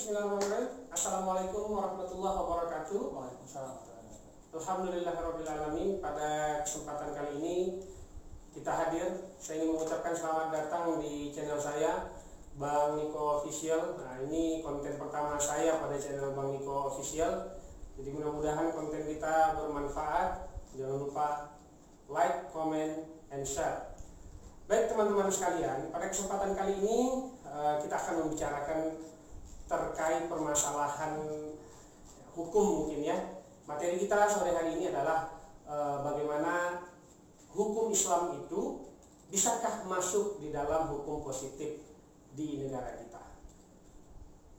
bismillahirrahmanirrahim. Assalamualaikum warahmatullahi wabarakatuh. Waalaikumsalam. Alhamdulillahirrabbilalamin. Pada kesempatan kali ini kita hadir. Saya ingin mengucapkan selamat datang di channel saya, Bang Niko Official. Nah, ini konten pertama saya pada channel Bang Niko Official. Jadi mudah-mudahan konten kita bermanfaat. Jangan lupa like, comment, and share. Baik teman-teman sekalian, pada kesempatan kali ini kita akan membicarakan terkait permasalahan hukum mungkin ya. Materi kita sore hari ini adalah bagaimana hukum Islam itu bisakah masuk di dalam hukum positif di negara kita.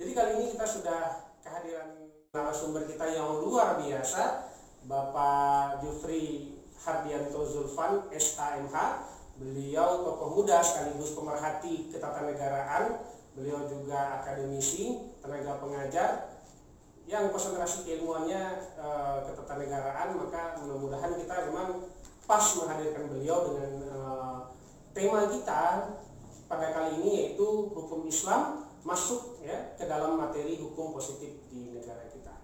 Jadi kali ini kita sudah kehadiran narasumber kita yang luar biasa, Bapak Jufri Hardianto Zulfan, SHMH. Beliau tokoh muda sekaligus pemerhati ketatanegaraan. Beliau juga akademisi, tenaga pengajar yang konsentrasi keilmuannya ketatanegaraan. Maka mudah-mudahan kita memang pas menghadirkan beliau dengan tema kita pada kali ini, yaitu hukum Islam masuk ya ke dalam materi hukum positif di negara kita.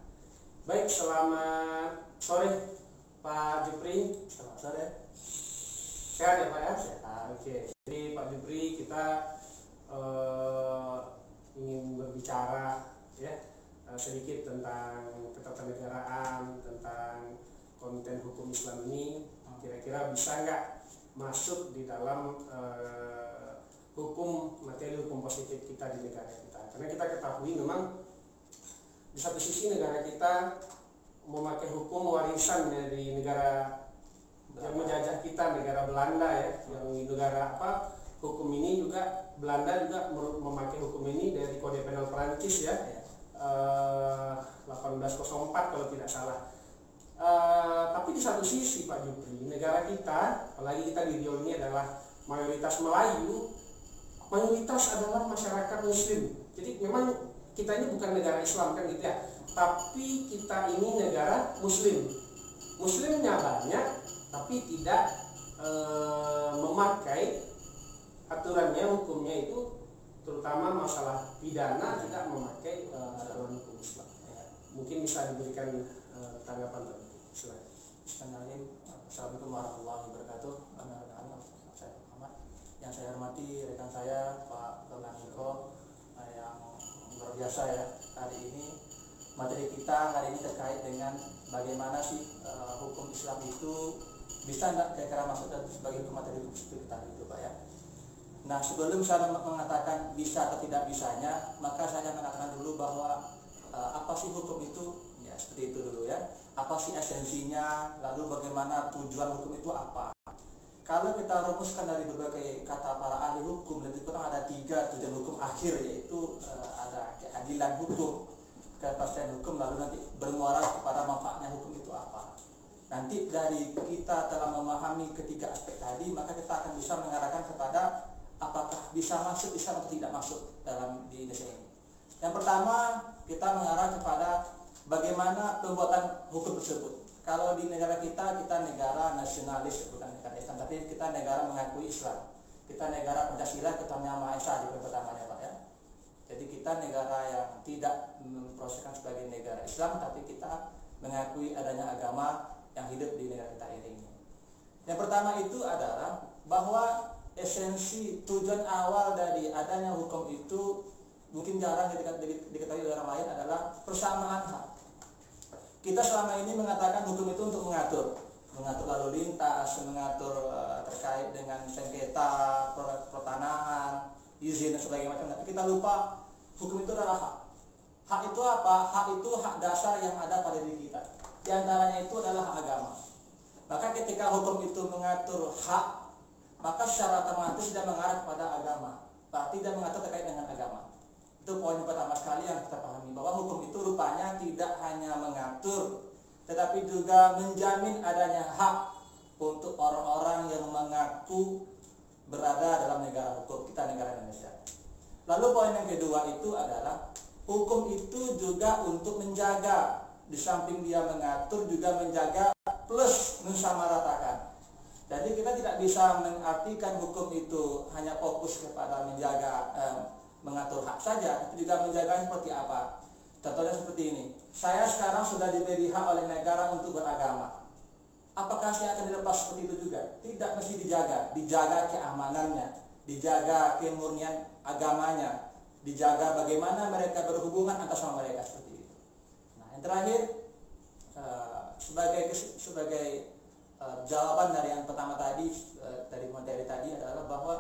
Baik, selamat sore Pak Jufri. Selamat sore. Sehat ya Pak ya? Sehat. Oke. Jadi Pak Jufri, kita ingin berbicara ya sedikit tentang ketatanegaraan, tentang konten hukum Islam ini. Kira-kira bisa nggak masuk di dalam materi hukum positif kita di negara kita? Karena kita ketahui memang di satu sisi negara kita memakai hukum warisan dari negara yang menjajah kita, negara Belanda ya, yang negara hukum ini juga Belanda juga memakai hukum ini dari Kode Penal Perancis ya, 1804 kalau tidak salah. Tapi di satu sisi Pak Jufri, negara kita, apalagi kita di Riau ini adalah mayoritas Melayu, mayoritas adalah masyarakat Muslim. Jadi memang kita ini bukan negara Islam kan gitu ya, tapi kita ini negara Muslim. Muslimnya banyak, tapi tidak memakai aturannya, hukumnya itu terutama masalah pidana tidak memakai aturan hukum Islam. Mungkin bisa diberikan tanggapan tadi. Silakan. Assalamualaikum warahmatullahi wabarakatuh. Saya Muhammad. Yang saya hormati rekan saya Pak Bang Niko yang luar biasa ya. Hari ini materi kita hari ini terkait dengan bagaimana sih hukum Islam itu bisa tidak kira-kira masuk sebagai hukum materi hukum kita itu Pak ya. Nah, sebelum saya mengatakan bisa atau tidak bisanya, maka saya mengatakan dulu bahwa apa sih hukum itu? Ya, seperti itu dulu ya. Apa sih esensinya? Lalu bagaimana tujuan hukum itu apa? Kalau kita rumuskan dari berbagai kata para ahli hukum, dan itu ada 3 tujuan hukum akhir, yaitu ada keadilan hukum, kepastian hukum, lalu nanti bermuara kepada manfaatnya hukum itu apa. Nanti dari kita telah memahami ketiga aspek tadi, maka kita akan bisa mengarahkan kepada apakah bisa masuk Islam atau tidak masuk dalam di Indonesia ini. Yang pertama, kita mengarah kepada bagaimana pembuatan hukum tersebut. Kalau di negara kita negara nasionalis, bukan negara Islam, tapi kita negara mengakui Islam. Kita negara Pancasila, Ketuhanan Yang Maha Esa di pertamanya Pak ya. Jadi kita negara yang tidak memproseskan sebagai negara Islam, tapi kita mengakui adanya agama yang hidup di negara kita ini. Yang pertama itu adalah bahwa esensi tujuan awal dari adanya hukum itu mungkin jarang diketahui oleh orang lain adalah persamaan hak. Kita selama ini mengatakan hukum itu untuk mengatur lalu lintas, mengatur terkait dengan sengketa, pertanahan, izin dan sebagainya macam. Tapi kita lupa hukum itu adalah hak. Hak itu apa? Hak itu hak dasar yang ada pada diri kita. Di antaranya itu adalah hak agama. Maka ketika hukum itu mengatur hak, maka secara otomatis tidak mengarah kepada agama, tidak mengatur terkait dengan agama. Itu poin pertama sekali yang kita pahami, bahwa hukum itu rupanya tidak hanya mengatur, tetapi juga menjamin adanya hak untuk orang-orang yang mengaku berada dalam negara hukum kita, negara Indonesia. Lalu poin yang kedua itu adalah hukum itu juga untuk menjaga, di samping dia mengatur juga menjaga plus mensamaratakan. Jadi kita tidak bisa mengartikan hukum itu hanya fokus kepada menjaga mengatur hak saja, tapi juga menjaganya seperti apa. Contohnya seperti ini, saya sekarang sudah diberi hak oleh negara untuk beragama. Apakah saya akan dilepas seperti itu juga? Tidak, mesti dijaga keamanannya, dijaga kemurnian agamanya, dijaga bagaimana mereka berhubungan atas sama mereka seperti itu. Nah, yang terakhir sebagai jawaban dari yang pertama tadi, dari materi tadi adalah bahwa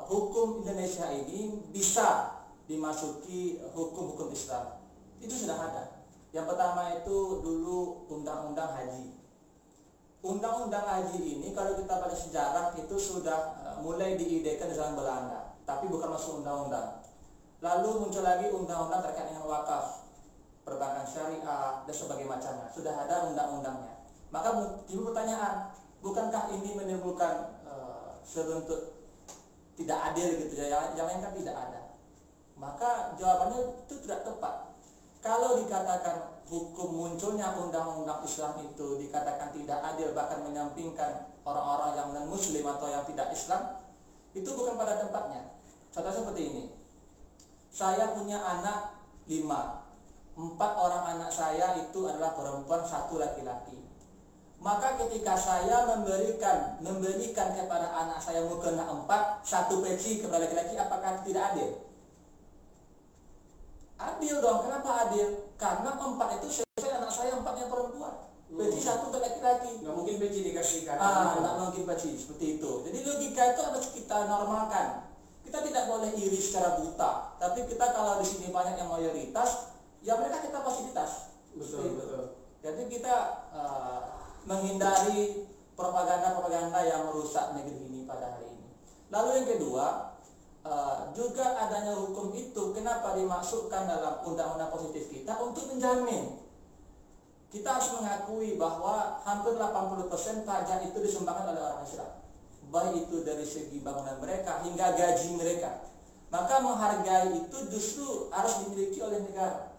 hukum Indonesia ini bisa dimasuki hukum-hukum Islam. Itu sudah ada. Yang pertama itu dulu undang-undang haji. Undang-undang haji ini kalau kita baca sejarah itu sudah mulai diidekan di zaman Belanda, tapi bukan masuk undang-undang. Lalu muncul lagi undang-undang terkait dengan wakaf, perbankan syariah dan sebagainya macamnya. Sudah ada undang-undangnya. Maka timbul pertanyaan, bukankah ini menimbulkan sebentuk tidak adil gitu ya? Yang lain kan tidak ada. Maka jawabannya itu tidak tepat. Kalau dikatakan hukum munculnya undang-undang Islam itu dikatakan tidak adil, bahkan menyampingkan orang-orang yang non-muslim atau yang tidak Islam, itu bukan pada tempatnya. Contoh seperti ini, saya punya anak 5, 4 orang anak saya itu adalah perempuan, 1 laki-laki. Maka ketika saya memberikan kepada anak saya mukena 4, 1 peci kepada laki-laki, apakah tidak adil? Adil dong. Kenapa adil? Karena 4 itu sesuai anak saya 4 yang perempuan, peci 1 untuk laki-laki. Nggak mungkin peci dikasihkan. Nggak mungkin peci seperti itu. Jadi logika itu harus kita normalkan. Kita tidak boleh iri secara buta. Tapi kita kalau di sini banyak yang mayoritas, ya mereka kita fasilitas. Betul. Jadi kita menghindari propaganda-propaganda yang merusak negeri ini pada hari ini. Lalu yang kedua, juga adanya hukum itu kenapa dimasukkan dalam undang-undang positif kita untuk menjamin. Kita harus mengakui bahwa hampir 80% pajak itu disumbangkan oleh orang Islam, baik itu dari segi bangunan mereka hingga gaji mereka. Maka menghargai itu justru harus dimiliki oleh negara.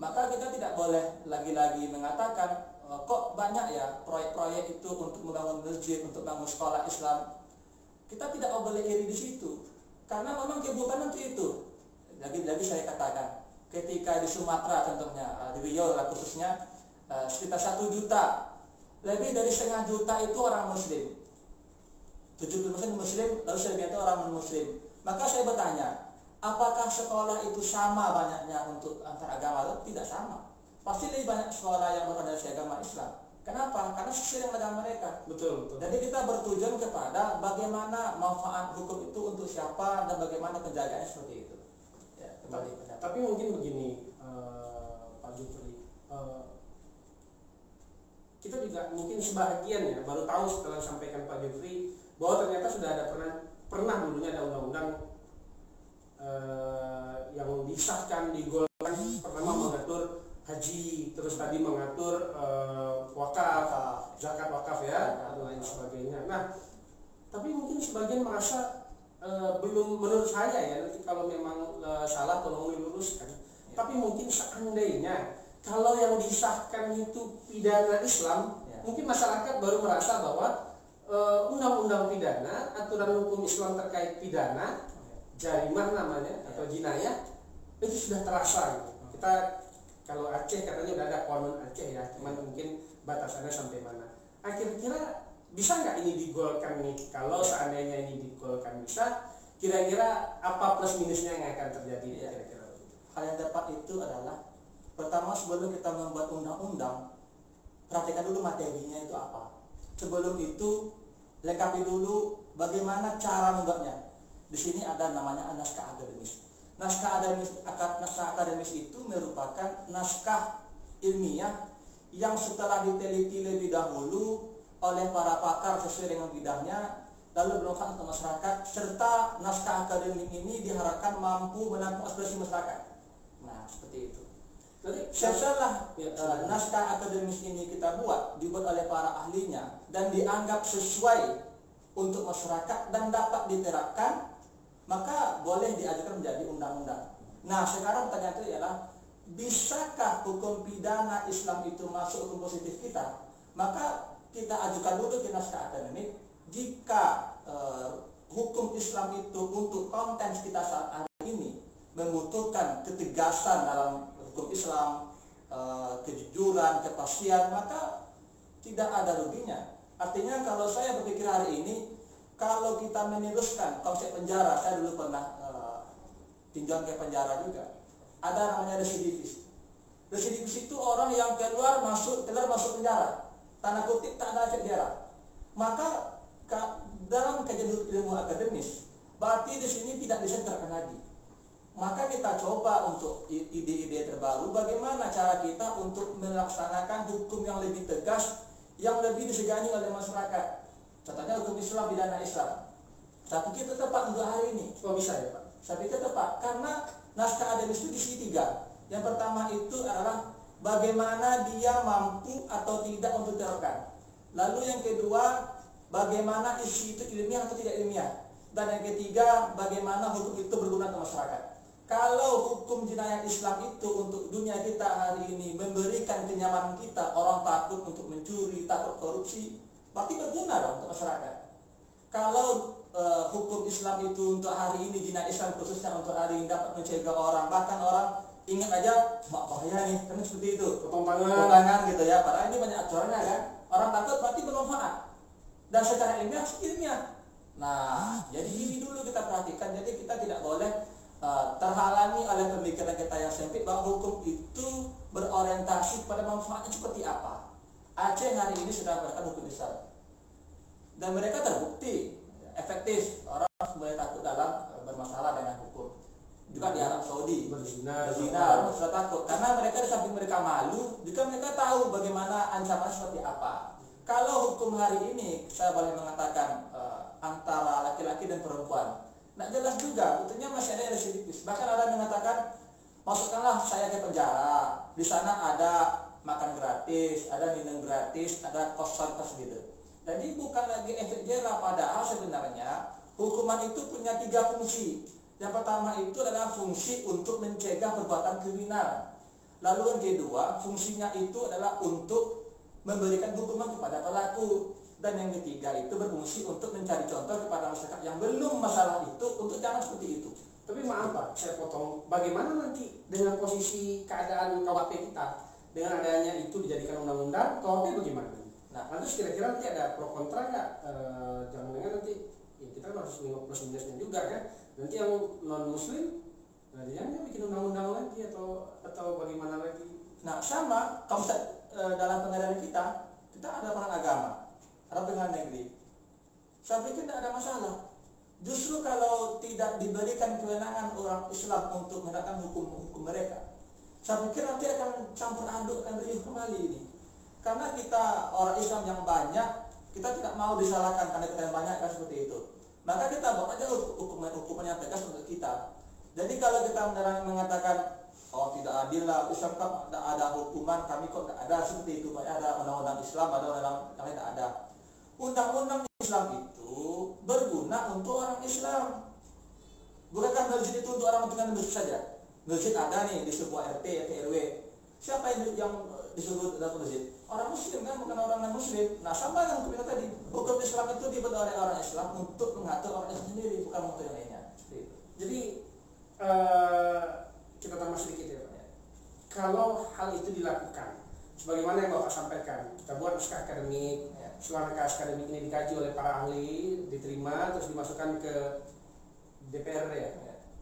Maka kita tidak boleh lagi-lagi mengatakan kok banyak ya proyek-proyek itu untuk membangun masjid, untuk bangun sekolah Islam. Kita tidak boleh iri di situ. Karena memang kebutuhan untuk itu. Lagi-lagi saya katakan, ketika di Sumatera contohnya, di Riau lah khususnya, sekitar 1 juta, lebih dari setengah juta itu orang Muslim, 70% Muslim, lalu selebihnya itu orang non-Muslim. Maka saya bertanya, apakah sekolah itu sama banyaknya untuk antar agama? Tidak sama. Pasti lebih banyak sekolah yang berorientasi agama Islam. Kenapa? Karena sesuai dengan agama mereka. Betul. Jadi kita bertujuan kepada bagaimana manfaat hukum itu untuk siapa dan bagaimana penjagaannya seperti itu. Ya, kembali. Tapi mungkin begini, Pak Jufri, kita juga mungkin sebagian ya baru tahu setelah sampaikan Pak Jufri bahwa ternyata sudah ada pernah dulunya ada undang-undang yang disahkan, digolkan, pertama mengatur haji, terus tadi mengatur wakaf, zakat wakaf ya, dan lain sebagainya. Nah, tapi mungkin sebagian merasa belum, menurut saya ya, nanti kalau memang salah tolong diluruskan. Tapi mungkin seandainya kalau yang disahkan itu pidana Islam, mungkin masyarakat baru merasa bahwa undang-undang pidana, aturan hukum Islam terkait pidana, jarimah namanya atau jinayah, itu sudah terasa gitu. Kita kalau Aceh katanya udah ada konon Aceh ya, cuman mungkin batasannya sampai mana. Kira-kira bisa nggak ini digolkan nih? Kalau seandainya ini digolkan bisa, kira-kira apa plus minusnya yang akan terjadi? Ya, kira-kira hal yang tepat itu adalah pertama, sebelum kita membuat undang-undang, perhatikan dulu materinya itu apa. Sebelum itu lengkapi dulu bagaimana cara membuatnya. Di sini ada namanya naskah akademis. Naskah akademis itu merupakan naskah ilmiah yang setelah diteliti lebih dahulu oleh para pakar sesuai dengan bidangnya, lalu bermanfaat untuk masyarakat, serta naskah akademik ini diharapkan mampu menampung aspirasi masyarakat. Nah, seperti itu. Jadi setelah naskah akademis ini kita dibuat oleh para ahlinya dan dianggap sesuai untuk masyarakat dan dapat diterapkan, maka boleh diajukan menjadi undang-undang. Nah, sekarang pertanyaan itu ialah, bisakah hukum pidana Islam itu masuk hukum positif kita? Maka kita ajukan dulu ke naskah akademik. Jika hukum Islam itu untuk konteks kita saat hari ini membutuhkan ketegasan dalam hukum Islam, kejujuran, kepastian, maka tidak ada ruginya. Artinya kalau saya berpikir hari ini, kalau kita meneruskan konsep penjara, saya dulu pernah tinjau ke penjara juga, ada namanya residivis. Residivis itu orang yang keluar masuk penjara, tanda kutip tak ada efek jerah. Maka dalam kajian ilmu akademis, berarti di sini tidak bisa diterapkan lagi. Maka kita coba untuk ide-ide terbaru, bagaimana cara kita untuk melaksanakan hukum yang lebih tegas, yang lebih disegani oleh masyarakat. Contohnya hukum Islam, pidana Islam. Tapi kita tepat untuk hari ini. Oh bisa ya Pak? Saya pikir tepat, karena naskah akademis itu diisi 3. Yang pertama itu adalah bagaimana dia mampu atau tidak untuk diterapkan. Lalu yang kedua, bagaimana isi itu ilmiah atau tidak ilmiah. Dan yang ketiga, bagaimana hukum itu berguna untuk masyarakat. Kalau hukum jenayah Islam itu untuk dunia kita hari ini memberikan kenyamanan kita, orang takut untuk mencuri, takut korupsi, berarti berguna dong untuk masyarakat. Kalau hukum Islam itu untuk hari ini, jenayah Islam khususnya untuk hari ini dapat mencegah orang, bahkan orang ingat aja, mak bahaya nih, karena seperti itu, potong tangan gitu ya, padahal ini banyak aturannya kan. Orang takut berarti bermanfaat. Dan secara ilmiah. Nah, jadi ini dulu kita perhatikan. Jadi kita tidak boleh terhalangi oleh pemikiran kita yang sempit bahwa hukum itu berorientasi pada manfaatnya seperti apa. Aceh hari ini sedang menerapkan hukum Islam dan mereka terbukti efektif. Orang mulai takut dalam bermasalah dengan hukum. Juga di Arab Saudi berzina orang sudah takut karena mereka di samping mereka malu, juga mereka tahu bagaimana ancaman seperti apa. Kalau hukum hari ini saya boleh mengatakan antara laki-laki dan perempuan, nggak jelas juga, betulnya masih ada residivis. Bahkan ada yang mengatakan, masukkanlah saya ke penjara, di sana ada makan gratis, ada minum gratis, ada kos-kos gitu. Jadi bukan lagi efek jerah, padahal sebenarnya hukuman itu punya 3 fungsi. Yang pertama itu adalah fungsi untuk mencegah perbuatan kriminal. Lalu yang kedua, fungsinya itu adalah untuk memberikan hukuman kepada pelaku. Dan yang ketiga itu berfungsi untuk mencari contoh kepada masyarakat yang belum masalah itu untuk jangan seperti itu. Tapi maaf Pak, saya potong. Bagaimana nanti dengan posisi keadaan KUHP kita dengan adanya itu dijadikan undang-undang, KUHP bagaimana? Nah, nanti kira-kira nanti ada pro kontra nggak? Jangan-jangan nanti ya kita harus nengok plus minusnya juga kan. Nanti yang non Muslim, jangan bikin undang-undang lagi atau bagaimana lagi? Nah, sama konsep dalam pengadilan kita ada peran agama. Atau dengan negeri, saya pikir tidak ada masalah. Justru kalau tidak diberikan kewenangan orang Islam untuk menerapkan hukum mereka, saya pikir nanti akan campur adukkan riuh kembali ini. Karena kita orang Islam yang banyak, kita tidak mau disalahkan karena kita yang banyak kan seperti itu. Maka kita buat aja hukuman yang tegas untuk kita. Jadi kalau kita mengatakan, oh tidak adil lah, Islam kan tidak ada hukuman, kami kok tidak ada seperti itu. Ada undang-undang Islam, ada undang-undang kami tidak ada. Undang-undang Islam itu berguna untuk orang Islam. Bukankah masjid itu untuk orang dengan masjid saja? Masjid ada nih di sebuah RT, RW. Siapa yang disuruh dalam masjid? Orang Muslim kan, bukan orang non-Muslim. Nah sama dengan hukum tadi. Hukum Islam itu dibuat oleh orang Islam untuk mengatur orang Islam sendiri, bukan untuk yang lainnya. Jadi kita tambah sedikit ya Pak. Kalau hal itu dilakukan, sebagaimana yang Bapak sampaikan, kita buat naskah akademik. Setelah naskah akademik ini dikaji oleh para ahli, diterima, terus dimasukkan ke DPR ya,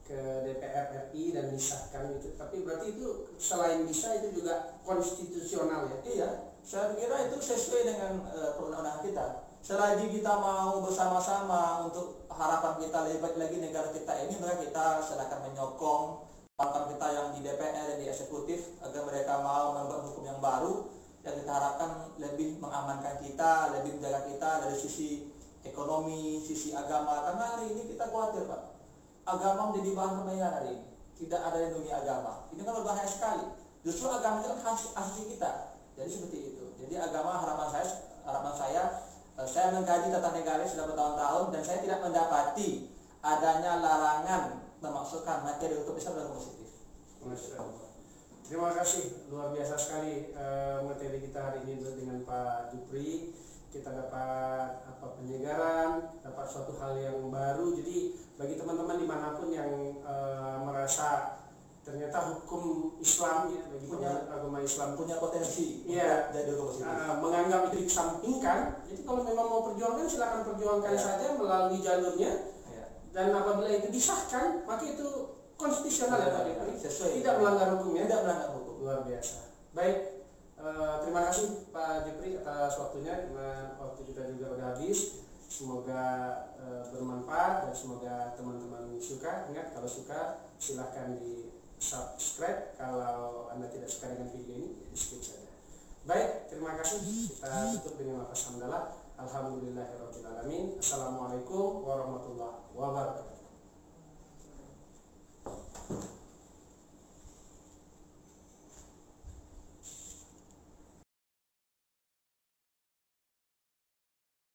ke DPR RI dan disahkan itu. Tapi berarti itu selain bisa itu juga konstitusional ya? Iya, saya kira itu sesuai dengan perundang-undangan kita. Selagi kita mau bersama-sama untuk harapan kita lebih baik lagi negara kita ini, maka kita sedangkan menyokong kawan kita yang di DPR dan di eksekutif agar mereka mau membuat hukum yang baru yang kita harapkan lebih mengamankan kita, lebih menjaga kita dari sisi ekonomi, sisi agama. Karena hari ini kita khawatir Pak, agama menjadi bahan permainan hari ini. Tidak ada yang dunia agama. Ini kan berbahaya sekali. Justru agama itu kan asli kita. Jadi seperti itu. Jadi agama harapan saya mengkaji tata negara sudah bertahun-tahun dan saya tidak mendapati adanya larangan memasukkan materi hukum Islam dalam positif. Terima kasih, luar biasa sekali materi kita hari ini dengan Pak Jupri. Kita dapat penyegaran, dapat suatu hal yang baru. Jadi bagi teman-teman dimanapun yang merasa merasa ternyata hukum Islam ya, bagi agama Islam punya potensi ya, jadi oposisi. menganggap itu dikesampingkan. Jadi kalau memang mau perjuangkan silakan perjuangkan saja melalui jalurnya. Dan apabila itu disahkan, maka itu konstitusional ya Pak Jepri, tidak melanggar hukum ya. Tidak melanggar hukum. Luar biasa. Baik, terima kasih Pak Jepri atas waktunya. Waktu kita juga udah habis. Semoga bermanfaat dan semoga teman-teman suka. Ingat, kalau suka silahkan di subscribe. Kalau Anda tidak suka dengan video ini, di skip saja. Baik, terima kasih. Kita tutup dengan lafaz hamdalah. Alhamdulillahirrahmanirrahim. Assalamualaikum warahmatullahi wabarakatuh.